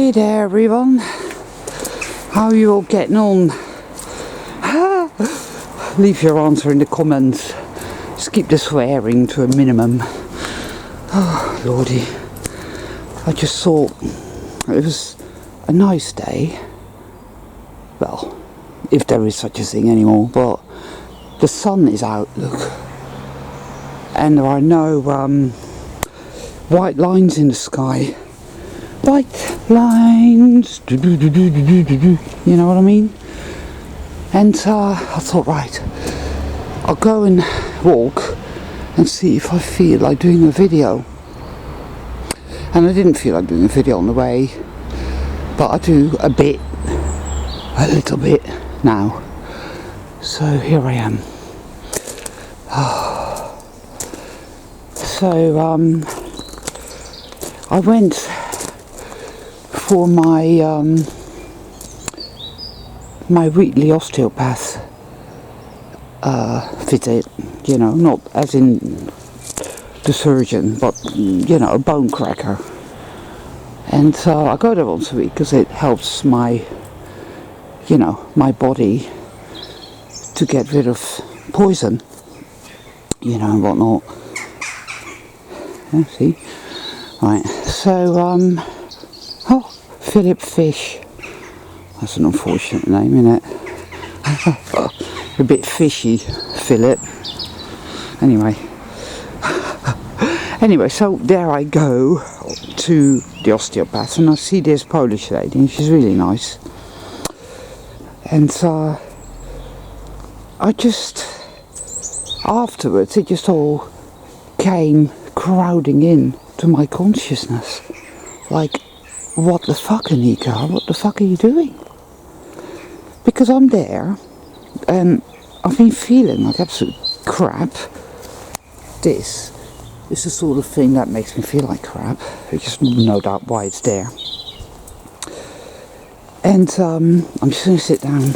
Hey there everyone, how are you all getting on? Leave your answer in the comments. Just keep the swearing to a minimum. Oh lordy, I just thought it was a nice day. Well, if there is such a thing anymore, but the sun is out, look. And there are no white lines in the sky. White lines, you know what I mean? And I thought, right, I'll go and walk and see if I feel like doing a video. And I didn't feel like doing a video on the way, but I do a little bit now. So here I am. So I went for my my weekly osteopath visit, you know, not as in the surgeon, but you know, a bone cracker. And I go there once a week because it helps my, you know, my body to get rid of poison, you know, and whatnot. See, right, so oh, Philip Fish, that's an unfortunate name, isn't it? A bit fishy, Philip. Anyway, so there I go to the osteopath, and I see this Polish lady, and she's really nice. And I just, afterwards, it just all came crowding in to my consciousness. Like, what the fuck, Anika? What the fuck are you doing? Because I'm there, and I've been feeling like absolute crap. This is the sort of thing that makes me feel like crap. I just no doubt why it's there. And I'm just going to sit down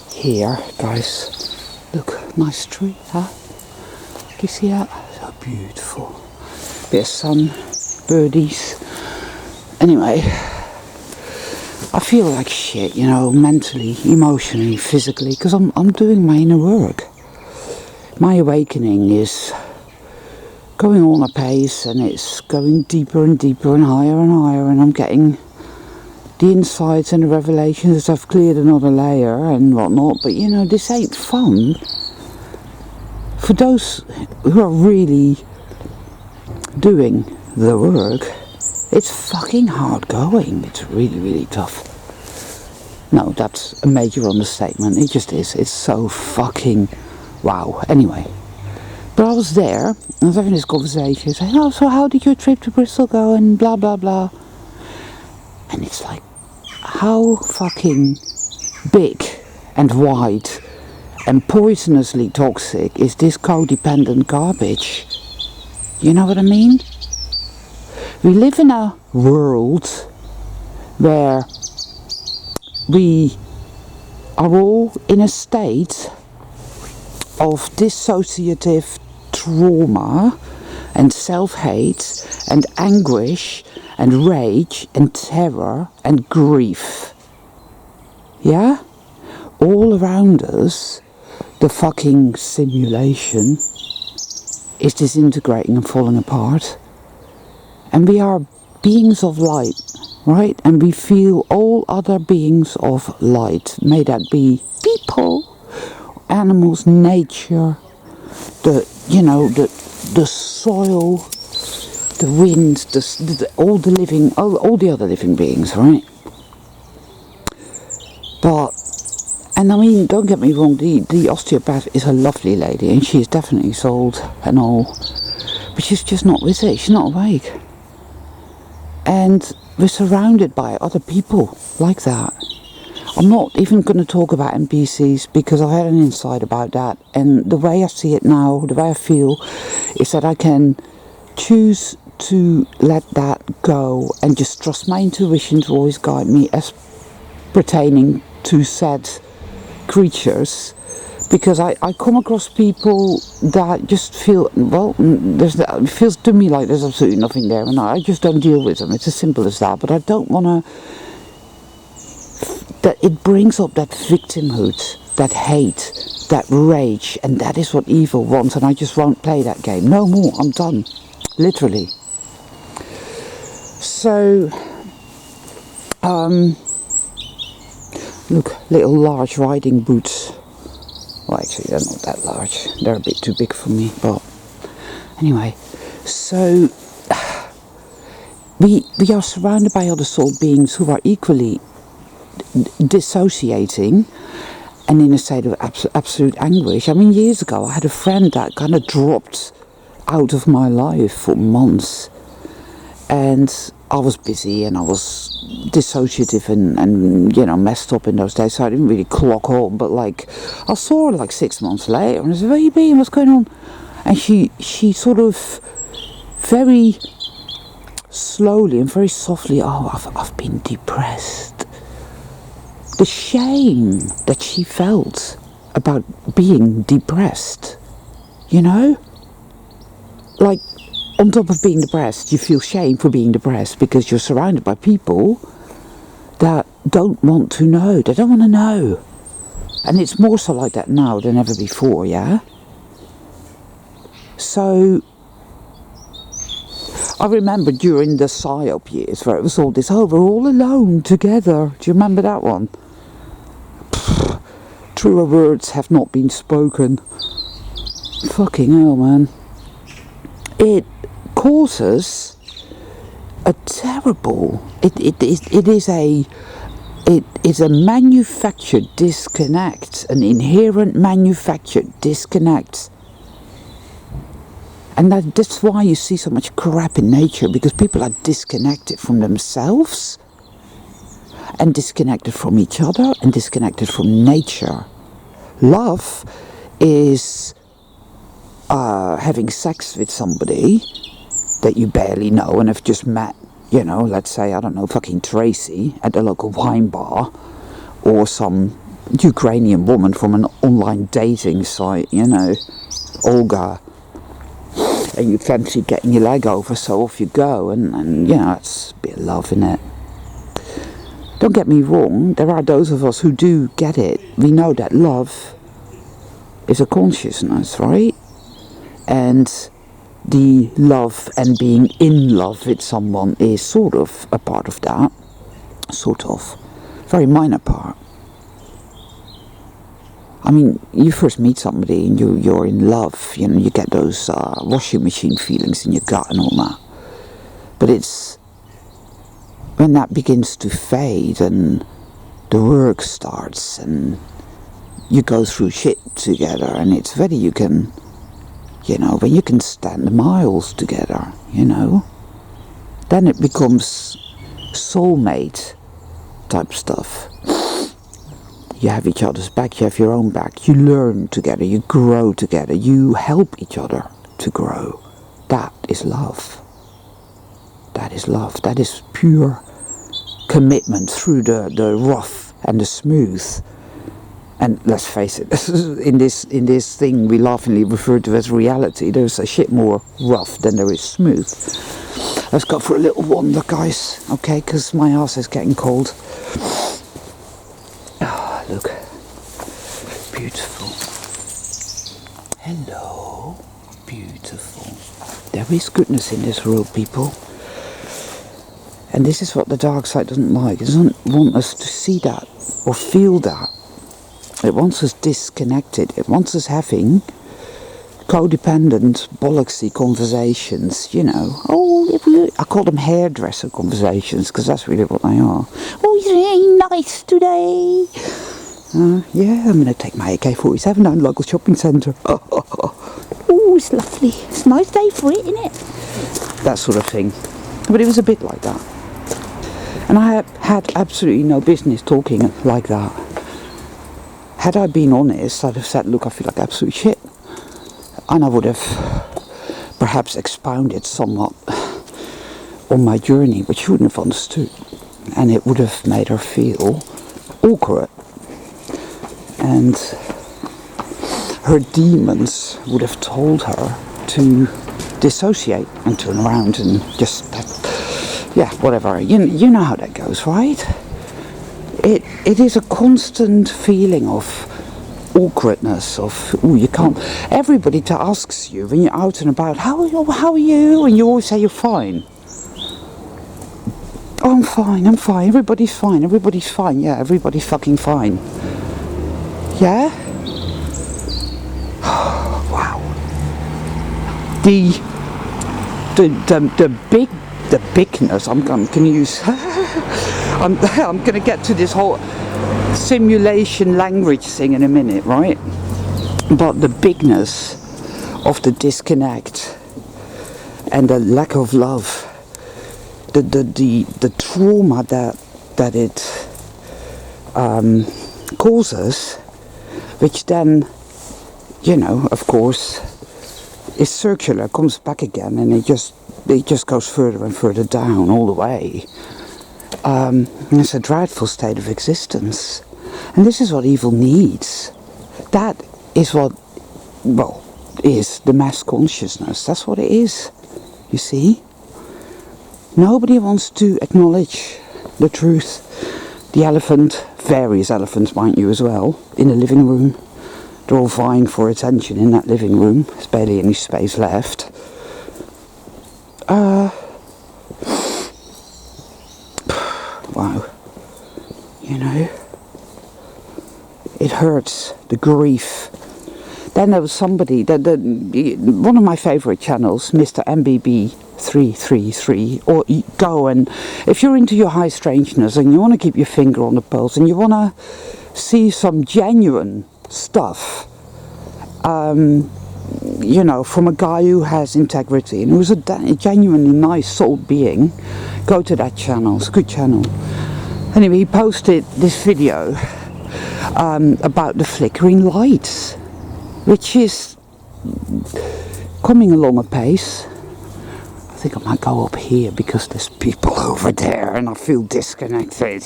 here, guys. Look, nice tree, huh? Can you see that? So beautiful. Bit of sun, birdies. Anyway, I feel like shit, you know, mentally, emotionally, physically, because I'm doing my inner work. My awakening is going on apace, and it's going deeper and deeper and higher, and I'm getting the insights and the revelations. I've cleared another layer and whatnot, but you know, this ain't fun. For those who are really doing the work, it's fucking hard going. It's really, really tough. No, that's a major understatement. It just is. It's so fucking wow. Anyway, but I was there, and I was having this conversation, saying, oh, so how did your trip to Bristol go, and blah, blah, blah. And it's like, how fucking big and wide and poisonously toxic is this codependent garbage? You know what I mean? We live in a world where we are all in a state of dissociative trauma and self-hate and anguish and rage and terror and grief. Yeah? All around us, the fucking simulation is disintegrating and falling apart. And we are beings of light, right? And we feel all other beings of light. May that be people, animals, nature, the soil, the wind, all the other living beings, right? But, and I mean, don't get me wrong, the osteopath is a lovely lady, and she is definitely sold and all, but she's just not with it. She's not awake. And we're surrounded by other people like that. I'm not even going to talk about NPCs because I've had an insight about that, and the way I see it now, the way I feel, is that I can choose to let that go and just trust my intuition to always guide me as pertaining to said creatures, Because I come across people that just feel, well, it feels to me like there's absolutely nothing there, and I just don't deal with them. It's as simple as that. But I don't want to, that it brings up that victimhood, that hate, that rage, and that is what evil wants, and I just won't play that game. No more, I'm done. Literally. So, look, little large riding boots. Well, actually, they're not that large. They're a bit too big for me, but anyway. So, we are surrounded by other soul beings who are equally dissociating and in a state of absolute anguish. I mean, years ago, I had a friend that kind of dropped out of my life for months. And I was busy and I was dissociative and you know, messed up in those days, so I didn't really clock home. But like, I saw her like 6 months later and I said, "Where you been? What's going on?" And she sort of very slowly and very softly, "Oh, I've been depressed." The shame that she felt about being depressed, you know? Like, on top of being depressed, you feel shame for being depressed because you're surrounded by people that don't want to know. They don't want to know. And it's more so like that now than ever before, yeah? So, I remember during the PSYOP years where it was all this, "Oh, we're all alone together." Do you remember that one? Truer words have not been spoken. Fucking hell, man. It causes a terrible, it is a manufactured disconnect, an inherent manufactured disconnect. And that's why you see so much crap in nature, because people are disconnected from themselves and disconnected from each other and disconnected from nature. Love is having sex with somebody that you barely know and have just met, you know, let's say, I don't know, fucking Tracy at the local wine bar, or some Ukrainian woman from an online dating site, you know, Olga, and you fancy getting your leg over, so off you go, and you know, it's a bit of love in it. Don't get me wrong, there are those of us who do get it. We know that love is a consciousness, right? And the love and being in love with someone is sort of a part of that. Sort of. Very minor part. I mean, you first meet somebody and you're in love, you know, you get those washing machine feelings in your gut and all that. But it's when that begins to fade and the work starts and you go through shit together, and it's whether you can, you know, when you can stand miles together, you know, then it becomes soulmate type stuff. You have each other's back, you have your own back, you learn together, you grow together, you help each other to grow. That is love. That is love. That is pure commitment through the rough and the smooth. And let's face it, in this thing we laughingly refer to as reality, there's a shit more rough than there is smooth. Let's go for a little wander, guys, okay, because my ass is getting cold. Ah, look. Beautiful. Hello. Beautiful. There is goodness in this world, people. And this is what the dark side doesn't like. It doesn't want us to see that or feel that. It wants us disconnected. It wants us having codependent, bollocksy conversations, you know. Oh, I call them hairdresser conversations, because that's really what they are. Oh, you're really nice today. Yeah, I'm going to take my AK-47 down to the local shopping centre. Oh, it's lovely. It's a nice day for it, isn't it? That sort of thing. But it was a bit like that. And I had absolutely no business talking like that. Had I been honest, I'd have said, look, I feel like absolute shit. And I would have perhaps expounded somewhat on my journey, but she wouldn't have understood. And it would have made her feel awkward. And her demons would have told her to dissociate and turn around and just, yeah, whatever. You know how that goes, right? It is a constant feeling of awkwardness, of, oh, you can't, everybody asks you when you're out and about, how are you? And you always say you're fine. Oh, I'm fine, everybody's fine, yeah, everybody's fucking fine. Yeah? Wow. The bigness, I'm gonna use, I'm gonna get to this whole simulation language thing in a minute, right? But the bigness of the disconnect and the lack of love, the trauma that it causes, which then, you know, of course, is circular, comes back again, and it just goes further and further down all the way. It's a dreadful state of existence, and this is what evil needs. That is what, well, is the mass consciousness. That's what it is, you see. Nobody wants to acknowledge the truth. The elephant, various elephants, mind you, as well, in the living room. They're all vying for attention in that living room. There's barely any space left. Wow. You know, it hurts, the grief. Then there was somebody, one of my favourite channels, Mr. MBB333, or you go and, if you're into your high strangeness and you want to keep your finger on the pulse and you want to see some genuine stuff, you know, from a guy who has integrity and who's a genuinely nice soul being, go to that channel. It's a good channel. Anyway, he posted this video about the flickering lights, which is coming along apace. I think I might go up here because there's people over there and I feel disconnected.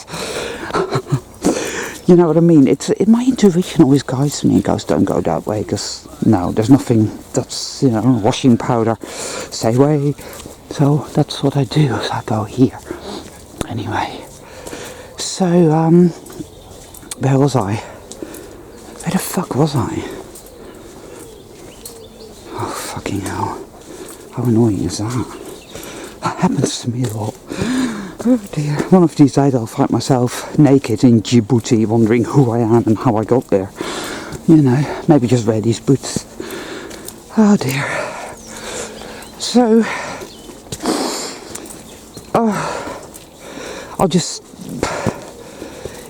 You know what I mean? My intuition always guides me and goes, don't go that way, because no, there's nothing, that's, you know, washing powder, stay away. So that's what I do, is I go here. Anyway, so, where was I? Where the fuck was I? Oh, fucking hell. How annoying is that? That happens to me a lot. Oh dear. One of these days I'll find myself naked in Djibouti, wondering who I am and how I got there. You know, maybe just wear these boots. Oh dear. So, I'll just,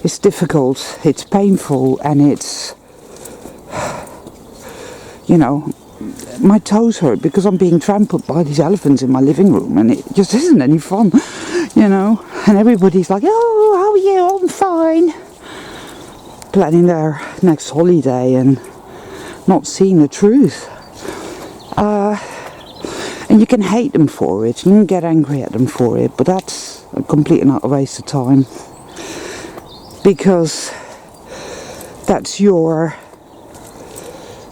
it's difficult, it's painful, and it's, you know, my toes hurt because I'm being trampled by these elephants in my living room, and it just isn't any fun, you know. And everybody's like, oh, how are you? I'm fine. Planning their next holiday and not seeing the truth. And you can hate them for it, you can get angry at them for it, but that's a complete and utter waste of time. Because that's your,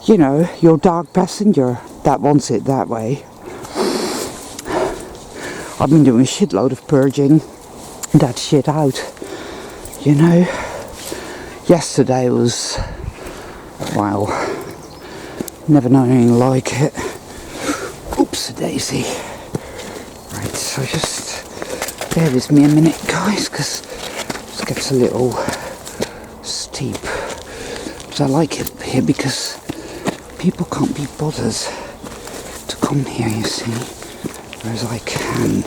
you know, your dark passenger that wants it that way. I've been doing a shitload of purging that shit out, you know. Yesterday was, wow, never known anything like it. Oops, a daisy. Right, so just bear with me a minute, guys, because it gets a little steep. But I like it here because people can't be bothered to come here, you see, whereas I can.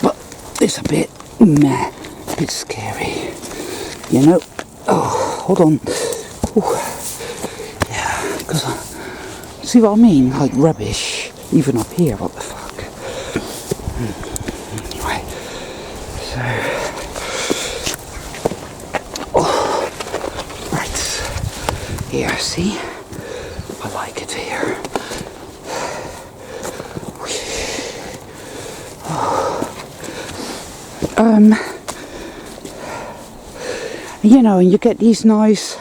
But it's a bit meh, a bit scary, you know. Oh, hold on. Ooh. Yeah, because see what I mean? Like rubbish, even up here. What the fuck? Anyway, so right here. See, I like it here. You know, and you get these nice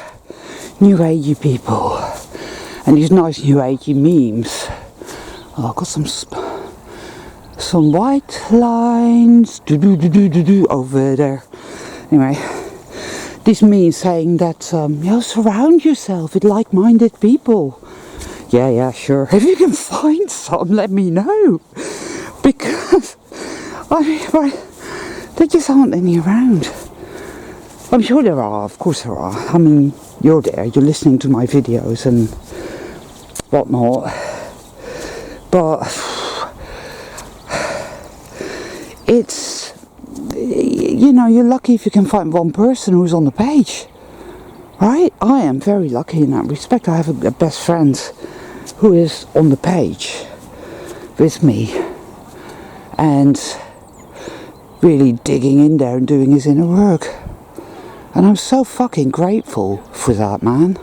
new agey people and these nice new agey memes. Oh, I've got some white lines over there. Anyway, this means saying that surround yourself with like-minded people. Yeah, sure. If you can find some, let me know, because there just aren't any around. I'm sure there are, of course there are. I mean, you're there, you're listening to my videos and whatnot, but it's, you know, you're lucky if you can find one person who's on the page, right? I am very lucky in that respect. I have a best friend who is on the page with me and really digging in there and doing his inner work. And I'm so fucking grateful for that, man.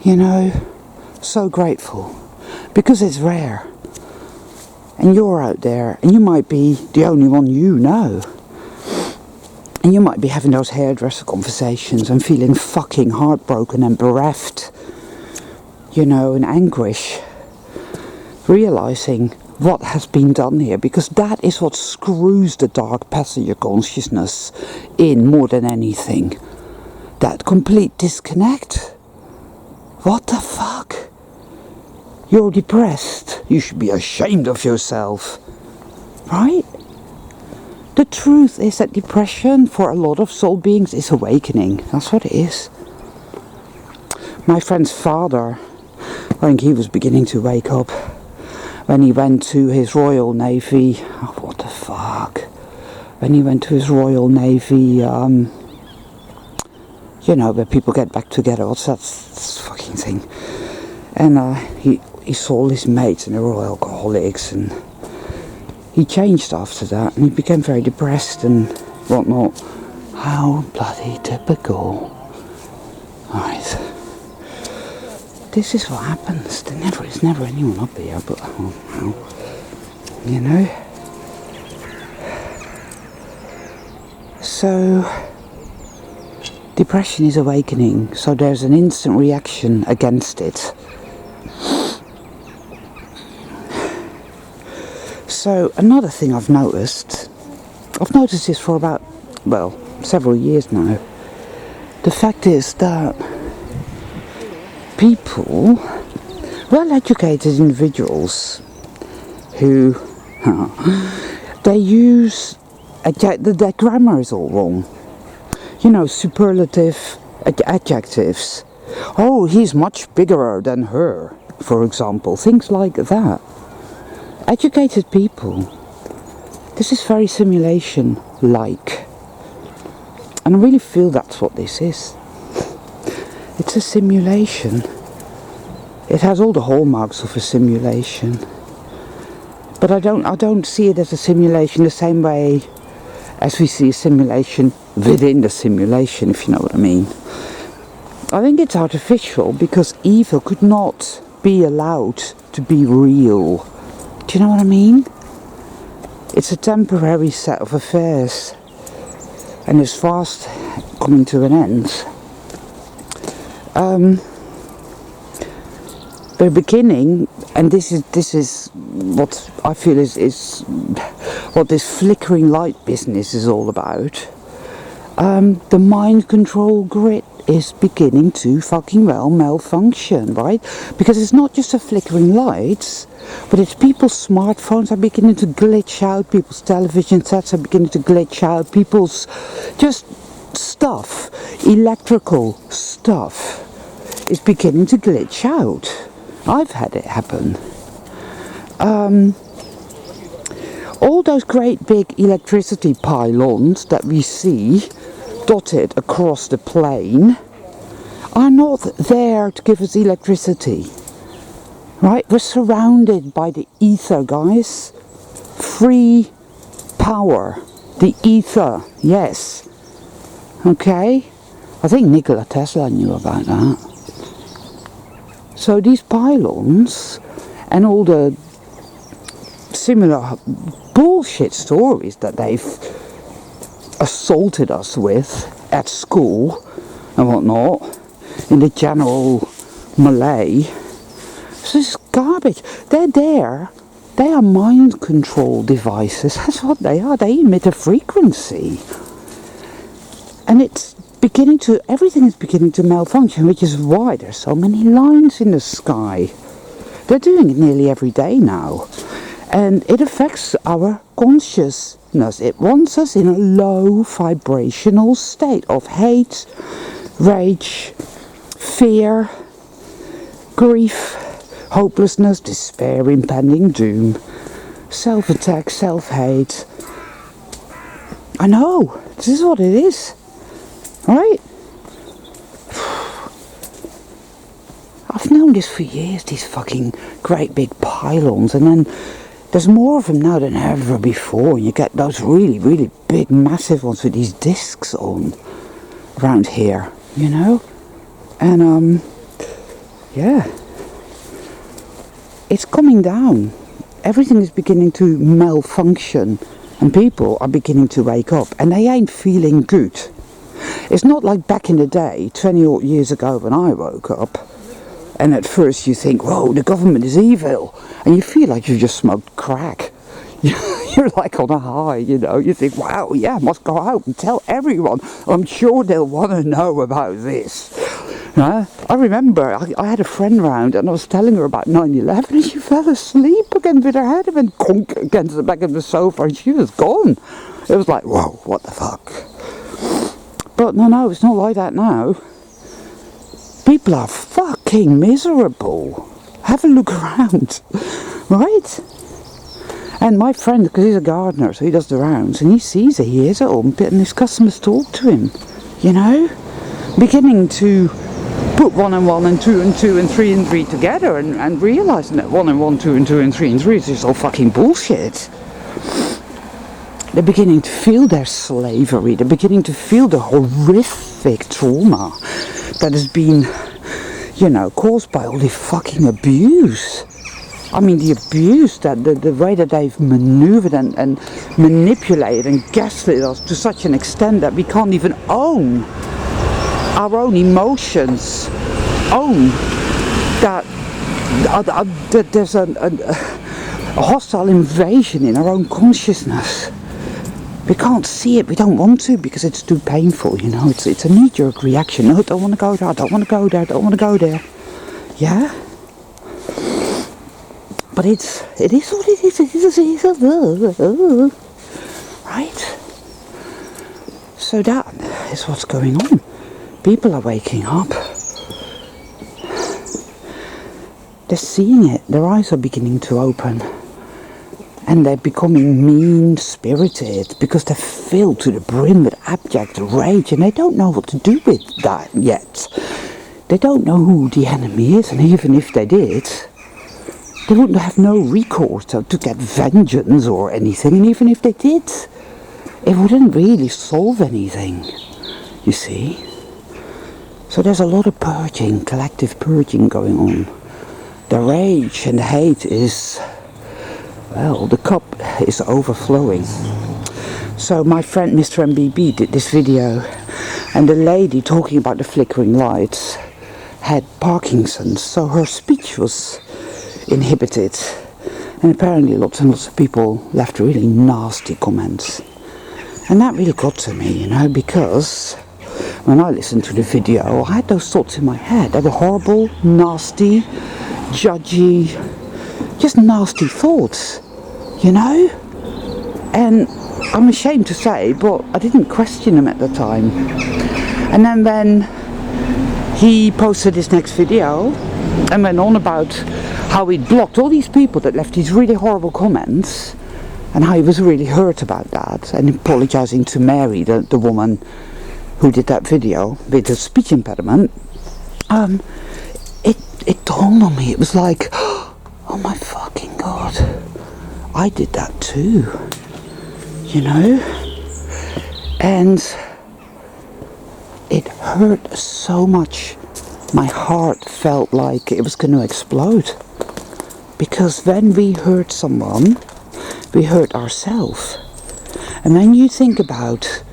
You know, so grateful. Because it's rare. And you're out there, and you might be the only one you know. And you might be having those hairdresser conversations and feeling fucking heartbroken and bereft, you know, in anguish. Realising what has been done here, because that is what screws the dark passenger consciousness in more than anything. That complete disconnect. What the fuck? You're depressed. You should be ashamed of yourself. Right? The truth is that depression for a lot of soul beings is awakening. That's what it is. My friend's father, I think he was beginning to wake up when he went to his Royal Navy. Oh, what the fuck? When he went to his Royal Navy, you know, where people get back together. What's that fucking thing? And he saw all his mates and they were all alcoholics, and he changed after that, and he became very depressed and whatnot. How bloody typical. Right. This is what happens. There's never anyone up here, but you know. So depression is awakening, so there's an instant reaction against it. So another thing I've noticed this for about, well, several years now. The fact is that people, well-educated individuals who, they use, their grammar is all wrong. You know, superlative adjectives. Oh, he's much bigger than her, for example. Things like that. Educated people. This is very simulation-like. And I really feel that's what this is. It's a simulation. It has all the hallmarks of a simulation. But I don't see it as a simulation the same way as we see a simulation within the simulation, if you know what I mean. I think it's artificial because evil could not be allowed to be real. Do you know what I mean? It's a temporary set of affairs, and it's fast coming to an end. The beginning, and this is what I feel is what this flickering light business is all about. The mind control grid is beginning to fucking well malfunction, right? Because it's not just the flickering lights, but it's people's smartphones are beginning to glitch out, people's television sets are beginning to glitch out, people's just stuff, electrical stuff is beginning to glitch out. I've had it happen. All those great big electricity pylons that we see dotted across the plain are not there to give us electricity. Right? We're surrounded by the ether, guys. Free power. The ether. Yes. Okay? I think Nikola Tesla knew about that. So these pylons and all the similar bullshit stories that they've assaulted us with at school and whatnot, in the general melee, So it's garbage. They're there. They are mind control devices. That's what they are. They emit a frequency. And it's beginning to, everything is beginning to malfunction, which is why there's so many lines in the sky. They're doing it nearly every day now. And it affects our consciousness. It wants us in a low vibrational state of hate, rage, fear, grief, hopelessness, despair, impending doom, self-attack, self-hate. I know, this is what it is, right? I've known this for years, these fucking great big pylons, and then there's more of them now than ever before. You get those really, really big, massive ones with these discs on around here, you know? And, yeah. It's coming down. Everything is beginning to malfunction, and people are beginning to wake up, and they ain't feeling good. It's not like back in the day, 20 odd years ago when I woke up, and at first you think, whoa, the government is evil, and you feel like you've just smoked crack. You're like on a high, you know. You think, wow, yeah, I must go out and tell everyone. I'm sure they'll want to know about this. I remember I had a friend round and I was telling her about 9/11 and she fell asleep again with her head went conk against the back of the sofa and she was gone. It was like, whoa, what the fuck? But no, it's not like that now. People are fucking miserable. Have a look around, right? And my friend, because he's a gardener, so he does the rounds, and he sees it, he hears it all, and his customers talk to him, you know? Beginning to put 1 and 1 and 2 and 2 and 3 and 3 together and realising that 1 and 1, 2 and 2 and 3 and 3 is just all fucking bullshit. They're beginning to feel their slavery, they're beginning to feel the horrific trauma that has been, you know, caused by all the fucking abuse. I mean, the abuse, that the way that they've manoeuvred and manipulated and gaslit us to such an extent that we can't even own our own emotions, own that there's a hostile invasion in our own consciousness. We can't see it, we don't want to because it's too painful, you know, it's a knee-jerk reaction. No, I don't want to go there, I don't want to go there, I don't want to go there. Yeah? But it is what it is, right? So that is what's going on. People are waking up. They're seeing it, their eyes are beginning to open. And they're becoming mean-spirited because they're filled to the brim with abject rage and they don't know what to do with that yet. They don't know who the enemy is, and even if they did, they wouldn't have no recourse to get vengeance or anything, and even if they did, it wouldn't really solve anything, you see. So there's a lot of purging, collective purging going on. The rage and the hate is, well, the cup is overflowing. So my friend Mr. MBB did this video, and the lady talking about the flickering lights had Parkinson's, so her speech was inhibited, and apparently lots and lots of people left really nasty comments, and that really got to me, you know, because when I listened to the video I had those thoughts in my head. They were horrible, nasty, judgy, just nasty thoughts, you know, and I'm ashamed to say, but I didn't question them at the time. And then when he posted his next video and went on about how he'd blocked all these people that left these really horrible comments and how he was really hurt about that, and apologising to Mary, the woman who did that video with the speech impediment, it dawned on me. It was like, oh my fucking god, I did that too, you know. And it hurt so much. My heart felt like it was going to explode, because when we hurt someone, we hurt ourselves. And when you think about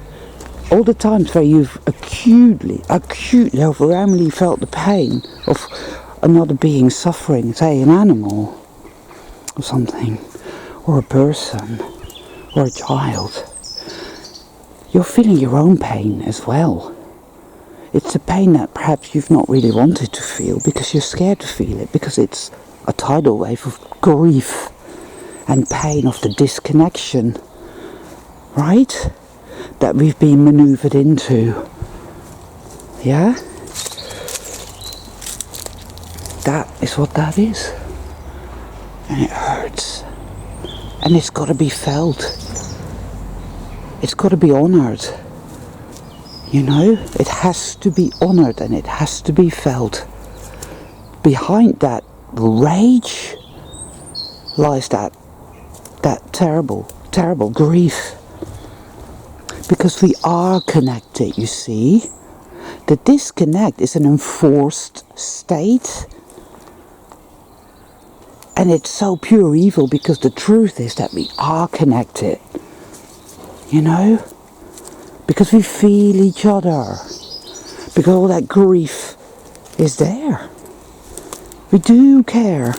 all the times where you've acutely, overwhelmingly felt the pain of another being suffering, say an animal or something, or a person, or a child, you're feeling your own pain as well. It's a pain that perhaps you've not really wanted to feel because you're scared to feel it, because it's a tidal wave of grief and pain of the disconnection, right? That we've been maneuvered into. Yeah? That is what that is. And it hurts. And it's got to be felt. It's got to be honoured. You know? It has to be honoured and it has to be felt. Behind that rage lies that terrible, terrible grief. Because we are connected, you see. The disconnect is an enforced state. And it's so pure evil because the truth is that we are connected. You know? Because we feel each other. Because all that grief is there. We do care.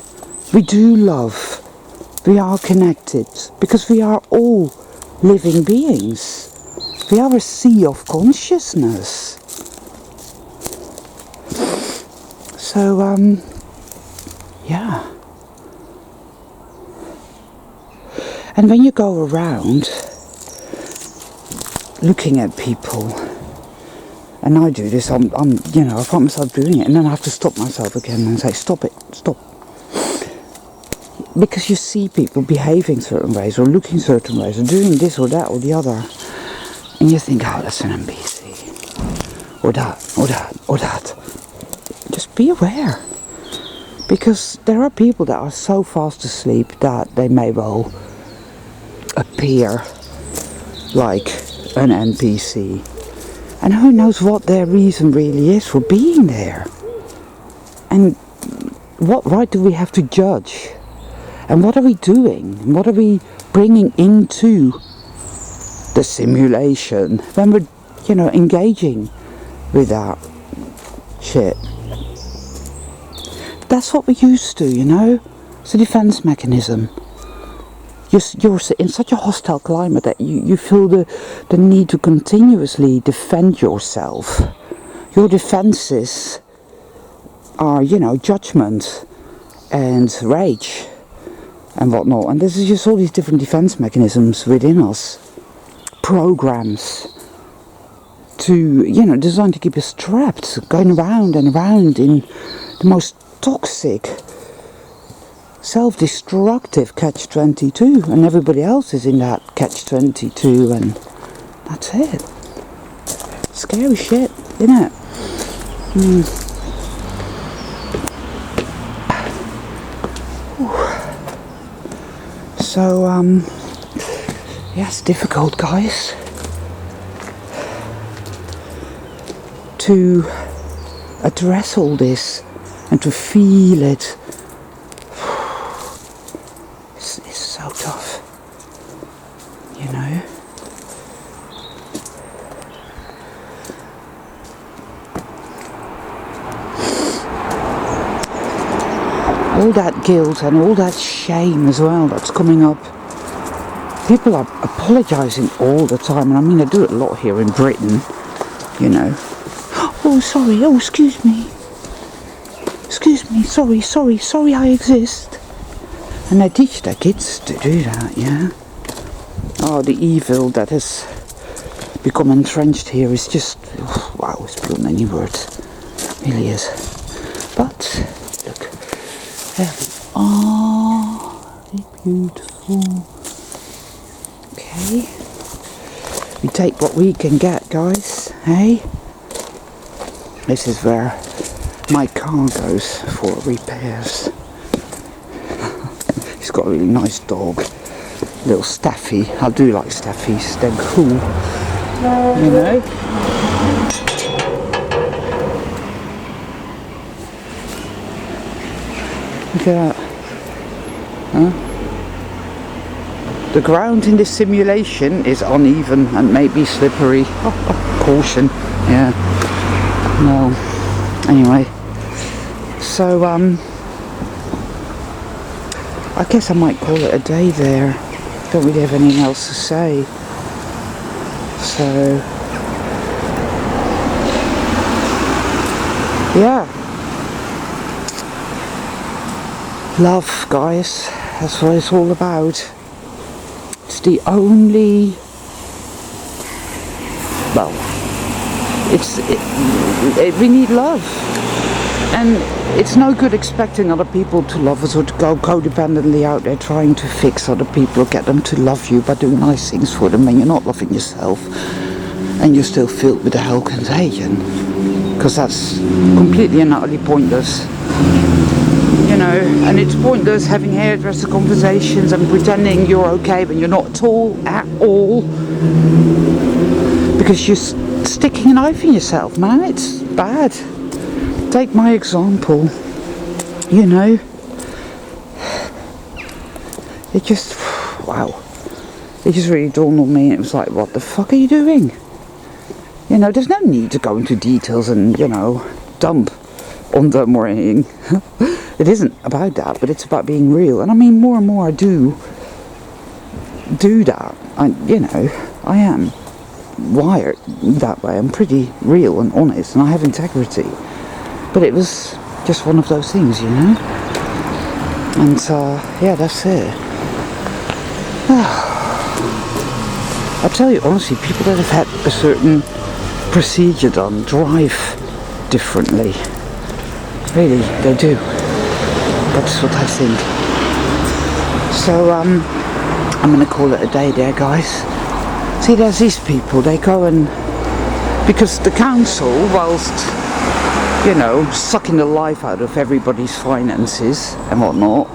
We do love. We are connected. Because we are all living beings. We are a sea of consciousness. So, yeah. And when you go around looking at people, and I do this, I'm you know, I find myself doing it, and then I have to stop myself again and say, stop it, stop. Because you see people behaving certain ways, or looking certain ways, or doing this or that or the other, and you think, oh, that's an NPC, or that, or that, or that. Just be aware. Because there are people that are so fast asleep that they may well appear like an NPC. And who knows what their reason really is for being there. And what right do we have to judge? And what are we doing? What are we bringing into the simulation when we're, you know, engaging with that shit? That's what we're used to, you know? It's a defense mechanism. You're in such a hostile climate that you feel the need to continuously defend yourself. Your defenses are, you know, judgment and rage and whatnot. And there's just all these different defense mechanisms within us. Programs to, you know, designed to keep us trapped, going around and around in the most toxic, self-destructive catch-22, and everybody else is in that catch-22, and that's it. Scary shit, isn't it? So, yeah, it's difficult, guys, to address all this and to feel it. It's so tough, you know. All that guilt and all that shame as well that's coming up. People are apologising all the time, and I mean, they do it a lot here in Britain, you know. Oh, sorry, oh, excuse me, sorry, I exist. And they teach their kids to do that, yeah. Oh, the evil that has become entrenched here is just, oh, wow, it's beyond any words. It really is. But, look, there we are. They're beautiful. Okay. We take what we can get, guys, hey? This is where my car goes for repairs. He's got a really nice dog, little Staffy. I do like Staffies, they're cool, you know. Look at that. Huh? The ground in this simulation is uneven and maybe slippery. Caution, yeah. No. Anyway, So I guess I might call it a day there. Don't really have anything else to say. So yeah, love, guys, that's what it's all about. It's the only, well, we need love, and it's no good expecting other people to love us, or to go codependently out there trying to fix other people or get them to love you by doing nice things for them when you're not loving yourself and you're still filled with the hell contagion, because that's completely and utterly pointless, you know. And it's pointless having hairdresser conversations and pretending you're okay when you're not at all, because you're sticking a knife in yourself, man. It's bad. Take my example, you know. It just, wow, it just really dawned on me. It was like, what the fuck are you doing? You know, there's no need to go into details and, you know, dump on them or anything. It isn't about that, but it's about being real. And I mean, more and more I do that. You know, I am wired that way. I'm pretty real and honest, and I have integrity. But it was just one of those things, you know. And yeah, that's it. I tell you honestly, people that have had a certain procedure done drive differently. Really, they do. That's what I think. So I'm gonna call it a day there, guys. See, there's these people, they go and, because the council, whilst, you know, sucking the life out of everybody's finances and whatnot,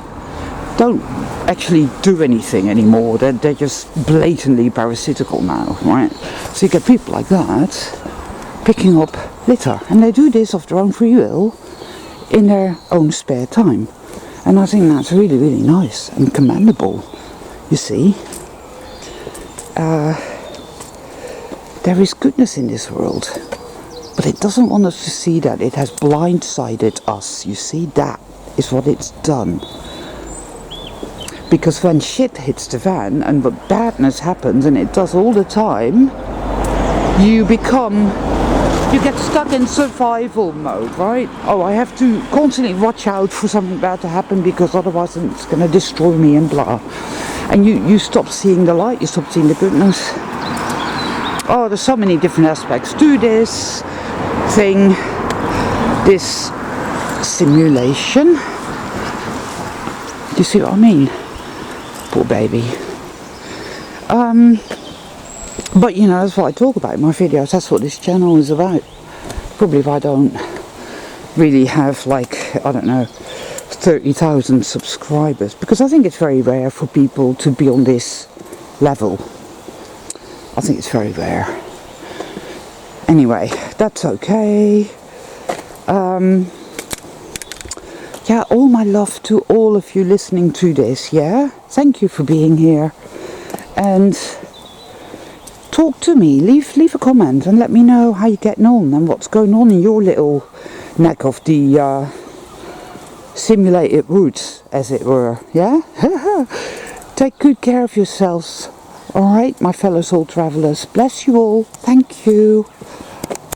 don't actually do anything anymore. They're just blatantly parasitical now, right? So you get people like that picking up litter, and they do this of their own free will in their own spare time, and I think that's really, really nice and commendable. You see, there is goodness in this world, but it doesn't want us to see that. It has blindsided us. You see, that is what it's done. Because when shit hits the fan and what badness happens, and it does all the time, you get stuck in survival mode, right? Oh, I have to constantly watch out for something bad to happen, because otherwise it's going to destroy me and blah. And you stop seeing the light, you stop seeing the goodness. Oh, there's so many different aspects to this thing, this simulation. Do you see what I mean? Poor baby. But you know, that's what I talk about in my videos. That's what this channel is about. Probably if I don't really have, like, I don't know, 30,000 subscribers, because I think it's very rare for people to be on this level. I think it's very rare. Anyway, that's okay. Yeah, all my love to all of you listening to this, yeah? Thank you for being here. And talk to me, leave a comment and let me know how you're getting on and what's going on in your little neck of the simulated woods, as it were, yeah? Take good care of yourselves, alright, my fellow soul travellers. Bless you all. Thank you.